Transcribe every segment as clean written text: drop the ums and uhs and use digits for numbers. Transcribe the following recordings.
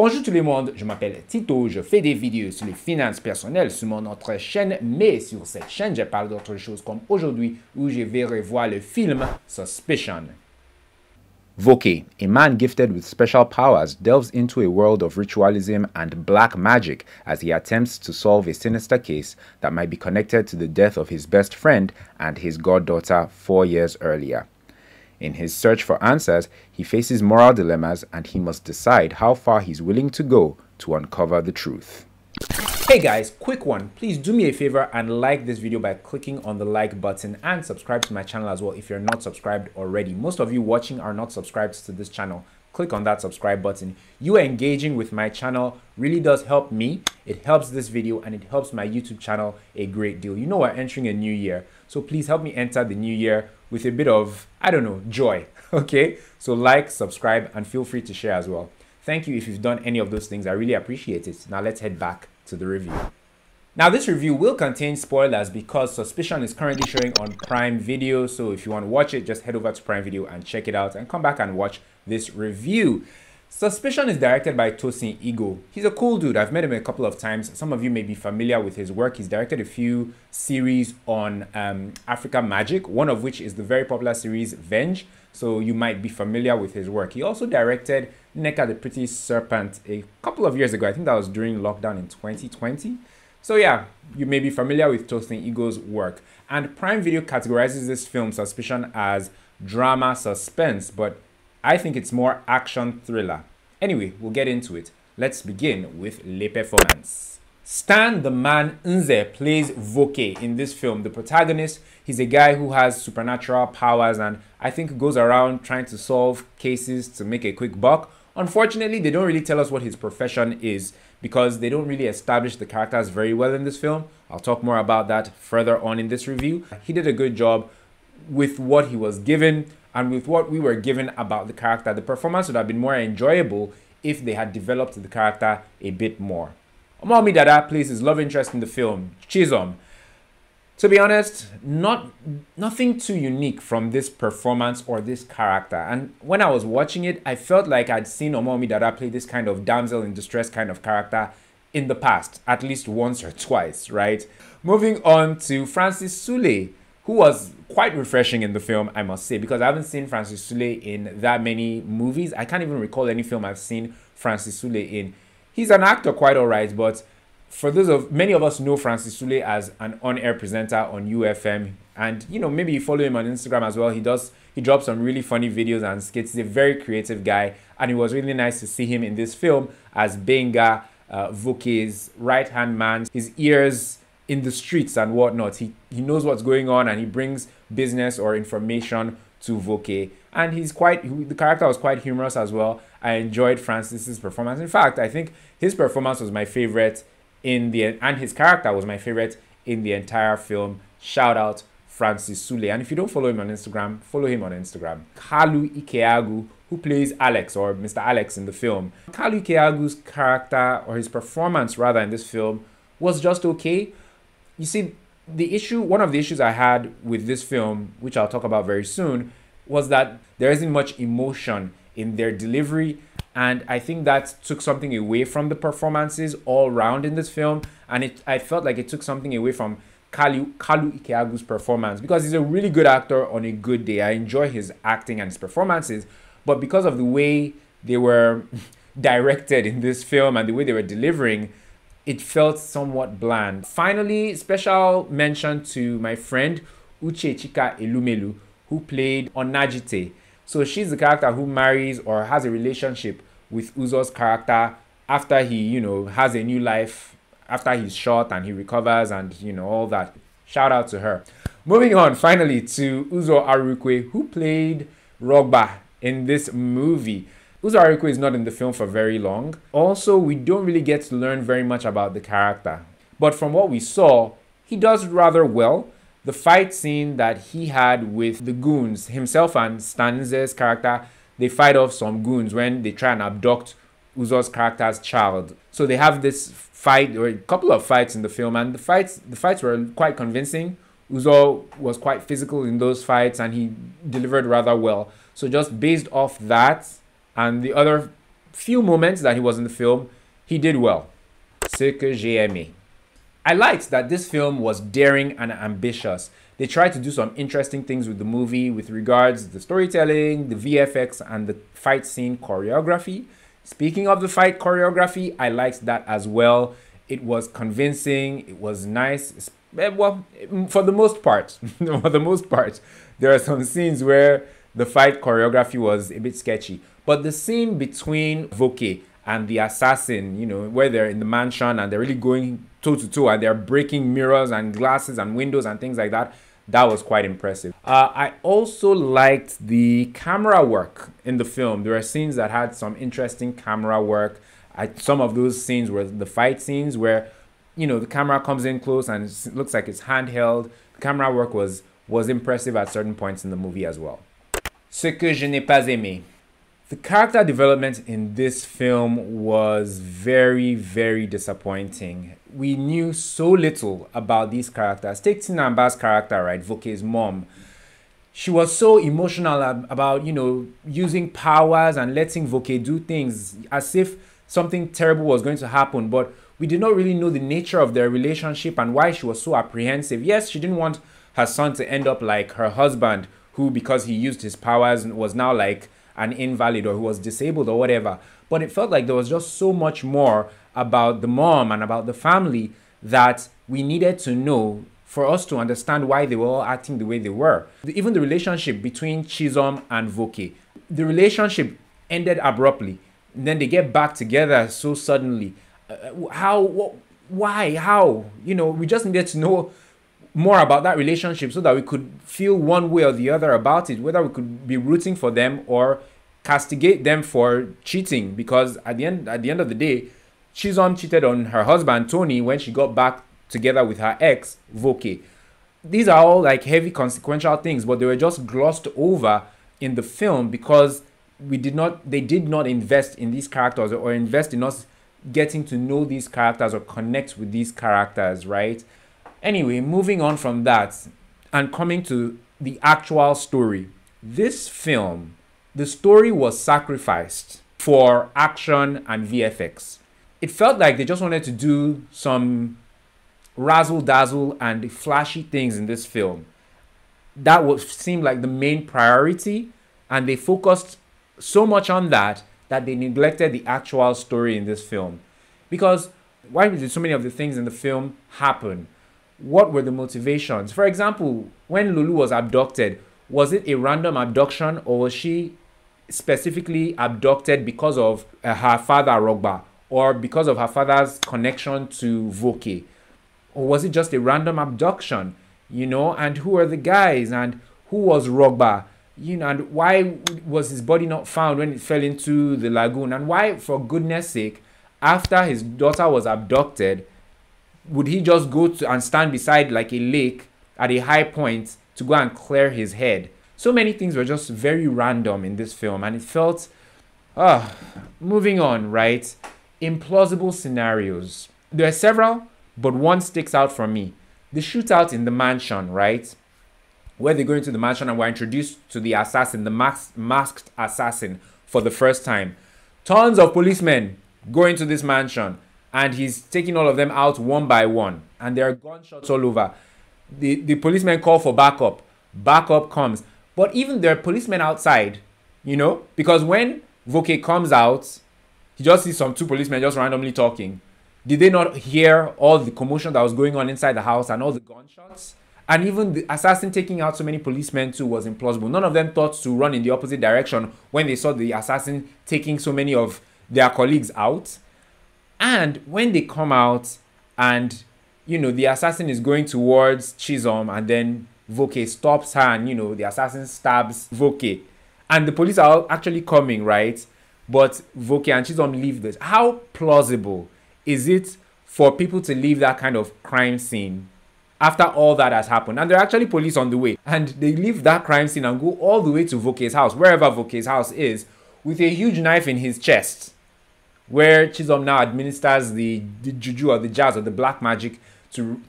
Bonjour tout le monde, je m'appelle Tito, je fais des vidéos sur les finances personnelles sur mon autre chaîne, mais sur cette chaîne, je parle d'autres choses comme aujourd'hui où je vais revoir le film Suspicion. Voke, a man gifted with special powers, delves into a world of ritualism and black magic as he attempts to solve a sinister case that might be connected to the death of his best friend and his goddaughter 4 years earlier. In his search for answers, he faces moral dilemmas and he must decide how far he's willing to go to uncover the truth. Hey guys, quick one. Please do me a favor and like this video by clicking on the like button and subscribe to my channel as well if you're not subscribed already. Most of you watching are not subscribed to this channel. Click on that subscribe button. You engaging with my channel really does help me. It helps this video and it helps my YouTube channel a great deal. You know we're entering a new year, so please help me enter the new year with a bit of, I don't know, joy. Okay, so like, subscribe, and feel free to share as well. Thank you if you've done any of those things. I really appreciate it. Now let's head back to the review. Now this review will contain spoilers because Suspicion is currently showing on Prime Video. So if you want to watch it, just head over to Prime Video and check it out and come back and watch this review. Suspicion is directed by Ikeagwu. He's a cool dude. I've met him a couple of times. Some of you may be familiar with his work. He's directed a few series on African magic, one of which is the very popular series Venge. So you might be familiar with his work. He also directed Nneka the Pretty Serpent a couple of years ago. I think that was during lockdown in 2020. So yeah, you may be familiar with Ikeagwu's work. And Prime Video categorizes this film Suspicion as drama suspense, but I think it's more action thriller. Anyway, we'll get into it. Let's begin with le performance. Stan the Man Nze plays Voke in this film. The protagonist, he's a guy who has supernatural powers and I think goes around trying to solve cases to make a quick buck. Unfortunately, they don't really tell us what his profession is because they don't really establish the characters very well in this film. I'll talk more about that further on in this review. He did a good job with what he was given and with what we were given about the character. The performance would have been more enjoyable if they had developed the character a bit more. Omowunmi Dada plays his love interest in the film, Chisom. To be honest, nothing too unique from this performance or this character. And when I was watching it, I felt like I'd seen Omowunmi Dada play this kind of damsel in distress kind of character in the past, at least once or twice, right? Moving on to Francis Sule, who was quite refreshing in the film, I must say, because I haven't seen Francis Sule in that many movies. I can't even recall any film I've seen Francis Sule in. He's an actor quite alright, but for many of us know Francis Sule as an on-air presenter on UFM, and you know, maybe you follow him on Instagram as well. He drops some really funny videos and skits. He's a very creative guy, and it was really nice to see him in this film as Benga, Voke's right-hand man, his ears in the streets and whatnot. He knows what's going on and he brings business or information to Voke, and the character was quite humorous as well. I enjoyed Francis's performance. In fact, I think his performance was my favorite and his character was my favorite in the entire film. Shout out Francis Sule. And if you don't follow him on Instagram, follow him on Instagram. Kalu Ikeagwu, who plays Alex or Mr. Alex in the film. Kalu Ikeagwu's character, or his performance rather, in this film was just okay. You see, one of the issues I had with this film, which I'll talk about very soon, was that there isn't much emotion in their delivery. And I think that took something away from the performances all round in this film. And I felt like it took something away from Kalu Ikeagwu's performance, because he's a really good actor on a good day. I enjoy his acting and his performances. But because of the way they were directed in this film and the way they were delivering, it felt somewhat bland. Finally, special mention to my friend Uche Chika Elumele, who played Onajite. So she's the character who marries or has a relationship with Uzor's character after he, you know, has a new life, after he's shot and he recovers and, you know, all that. Shout out to her. Moving on finally to Uzor Arukwe, who played Rogba in this movie. Uzor Arukwe is not in the film for very long. Also, we don't really get to learn very much about the character. But from what we saw, he does rather well. The fight scene that he had with the goons, himself and Stanze's character, they fight off some goons when they try and abduct Uzor's character's child. So they have this fight, or a couple of fights in the film, and the fights were quite convincing. Uzor was quite physical in those fights and he delivered rather well. So just based off that and the other few moments that he was in the film, he did well. Ce que j'ai aimé. I liked that this film was daring and ambitious. They tried to do some interesting things with the movie with regards to the storytelling, the VFX, and the fight scene choreography. Speaking of the fight choreography, I liked that as well. It was convincing, it was nice. Well, for the most part, there are some scenes where the fight choreography was a bit sketchy. But the scene between Voke and the assassin, you know, where they're in the mansion and they're really going toe to toe and they're breaking mirrors and glasses and windows and things like that, that was quite impressive. I also liked the camera work in the film. There were scenes that had some interesting camera work. Some of those scenes were the fight scenes where, you know, the camera comes in close and it looks like it's handheld. The camera work was impressive at certain points in the movie as well. Ce que je n'ai pas aimé. The character development in this film was very, very disappointing. We knew so little about these characters. Take Tina Mba's character, right, Voke's mom. She was so emotional about, you know, using powers and letting Voke do things as if something terrible was going to happen. But we did not really know the nature of their relationship and why she was so apprehensive. Yes, she didn't want her son to end up like her husband, who, because he used his powers, was now like an invalid or who was disabled or whatever. But it felt like there was just so much more about the mom and about the family that we needed to know for us to understand why they were all acting the way they were. Even the relationship between Chisom and Voke, the relationship ended abruptly. And then they get back together so suddenly. Why? How? You know, we just needed to know more about that relationship so that we could feel one way or the other about it, whether we could be rooting for them or castigate them for cheating, because at the end of the day, Chisom cheated on her husband Tony when she got back together with her ex Voke. These are all like heavy consequential things, but they were just glossed over in the film because they did not invest in these characters or invest in us getting to know these characters or connect with these characters, right? Anyway, moving on from that and coming to the actual story. This film, the story was sacrificed for action and VFX. It felt like they just wanted to do some razzle-dazzle and flashy things in this film. That seemed like the main priority, and they focused so much on that they neglected the actual story in this film. Because why did so many of the things in the film happen? What were the motivations? For example, when Lulu was abducted, was it a random abduction or was she specifically abducted because of her father, Rogba, or because of her father's connection to Voke? Or was it just a random abduction? You know, and who are the guys and who was Rogba? You know, and why was his body not found when it fell into the lagoon? And why, for goodness sake, after his daughter was abducted, would he just go to and stand beside like a lake at a high point to go and clear his head? So many things were just very random in this film, and it felt, moving on, right? Implausible scenarios. There are several, but one sticks out for me. The shootout in the mansion, right? Where they go into the mansion and we're introduced to the assassin, the masked assassin, for the first time. Tons of policemen go into this mansion, and he's taking all of them out one by one. And there are gunshots all over. The policemen call for backup. Backup comes. But even there are policemen outside, you know, because when Voke comes out, he just sees two policemen just randomly talking. Did they not hear all the commotion that was going on inside the house and all the gunshots? And even the assassin taking out so many policemen too was implausible. None of them thought to run in the opposite direction when they saw the assassin taking so many of their colleagues out. And when they come out and, you know, the assassin is going towards Chisom and then Voke stops her and, you know, the assassin stabs Voke. And the police are actually coming, right? But Voke and Chisom leave this. How plausible is it for people to leave that kind of crime scene after all that has happened? And there are actually police on the way. And they leave that crime scene and go all the way to Voke's house, wherever Voke's house is, with a huge knife in his chest, where Chisom now administers the juju or the jazz or the black magic to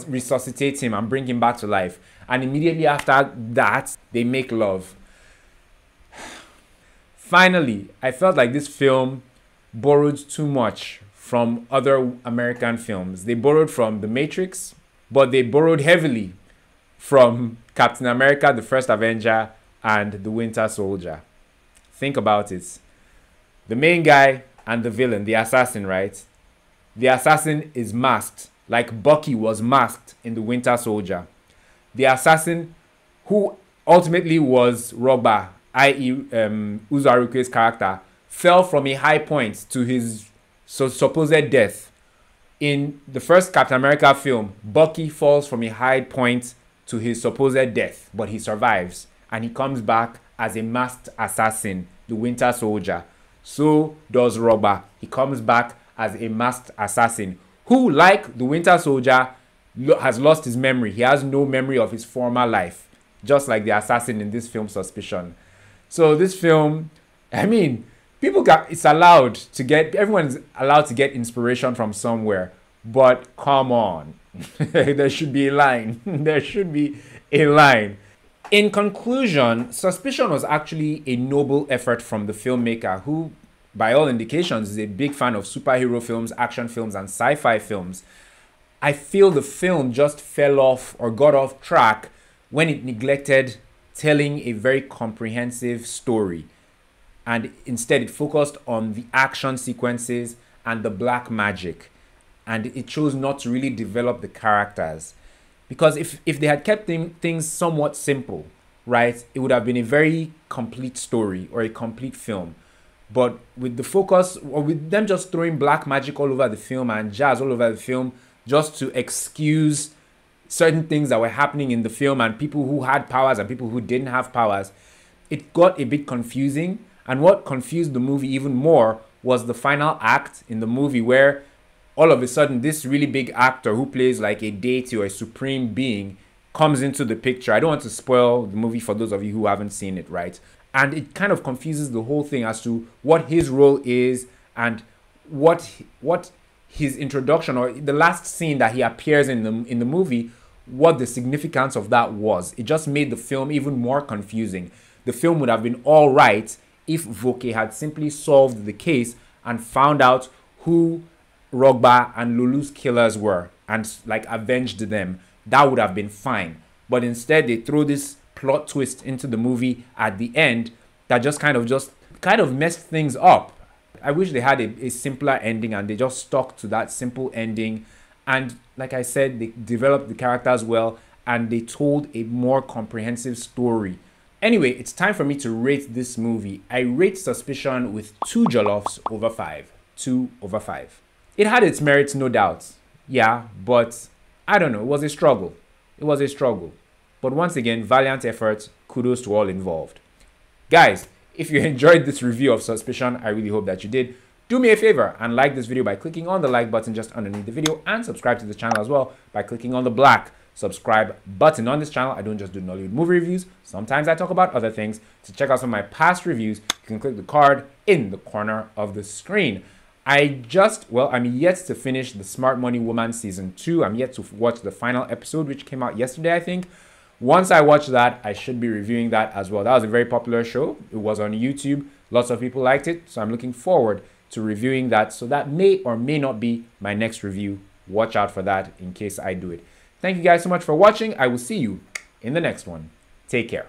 resuscitate him and bring him back to life. And immediately after that, they make love. Finally, I felt like this film borrowed too much from other American films. They borrowed from The Matrix, but they borrowed heavily from Captain America, The First Avenger, and The Winter Soldier. Think about it. The main guy and the villain, the assassin, right? The assassin is masked, like Bucky was masked in The Winter Soldier. The assassin, who ultimately was Rogba, i.e. Uzor Arukwe's character, fell from a high point to his supposed death. In the first Captain America film, Bucky falls from a high point to his supposed death, but he survives, and he comes back as a masked assassin, the Winter Soldier. So does Rogba. He comes back as a masked assassin who, like the Winter Soldier, has lost his memory. He has no memory of his former life, just like the assassin in this film, Suspicion. So this film, I mean, it's allowed to get, everyone's allowed to get inspiration from somewhere, but come on. There should be a line. There should be a line. In conclusion, Suspicion was actually a noble effort from the filmmaker who, by all indications, is a big fan of superhero films, action films, and sci-fi films. I feel the film just fell off or got off track when it neglected telling a very comprehensive story. And instead, it focused on the action sequences and the black magic. And it chose not to really develop the characters. Because if they had kept things somewhat simple, right, it would have been a very complete story or a complete film. But with the focus, or with them just throwing black magic all over the film and jazz all over the film, just to excuse certain things that were happening in the film and people who had powers and people who didn't have powers, it got a bit confusing. And what confused the movie even more was the final act in the movie, where all of a sudden this really big actor who plays like a deity or a supreme being comes into the picture. I don't want to spoil the movie for those of you who haven't seen it, right? And it kind of confuses the whole thing as to what his role is and what his introduction, or the last scene that he appears in the movie, what the significance of that was. It just made the film even more confusing. The film would have been all right if Voke had simply solved the case and found out who Rogba and Lulu's killers were and like avenged them. That would have been fine. But instead they throw this plot twist into the movie at the end that just kind of messed things up. I wish they had a simpler ending and they just stuck to that simple ending. And like I said, they developed the characters well and they told a more comprehensive story. Anyway, it's time for me to rate this movie. I rate Suspicion with 2 jollofs over 5. 2 over 5. It had its merits, no doubt. Yeah, but I don't know. It was a struggle. It was a struggle. But once again, valiant effort. Kudos to all involved. Guys, if you enjoyed this review of Suspicion, I really hope that you did. Do me a favor and like this video by clicking on the like button just underneath the video, and subscribe to the channel as well by clicking on the black subscribe button. On this channel, I don't just do Nollywood movie reviews. Sometimes I talk about other things. To check out some of my past reviews, you can click the card in the corner of the screen. I'm yet to finish The Smart Money Woman Season 2. I'm yet to watch the final episode, which came out yesterday, I think. Once I watch that, I should be reviewing that as well. That was a very popular show. It was on YouTube. Lots of people liked it. So I'm looking forward to reviewing that. So that may or may not be my next review. Watch out for that in case I do it. Thank you guys so much for watching. I will see you in the next one. Take care.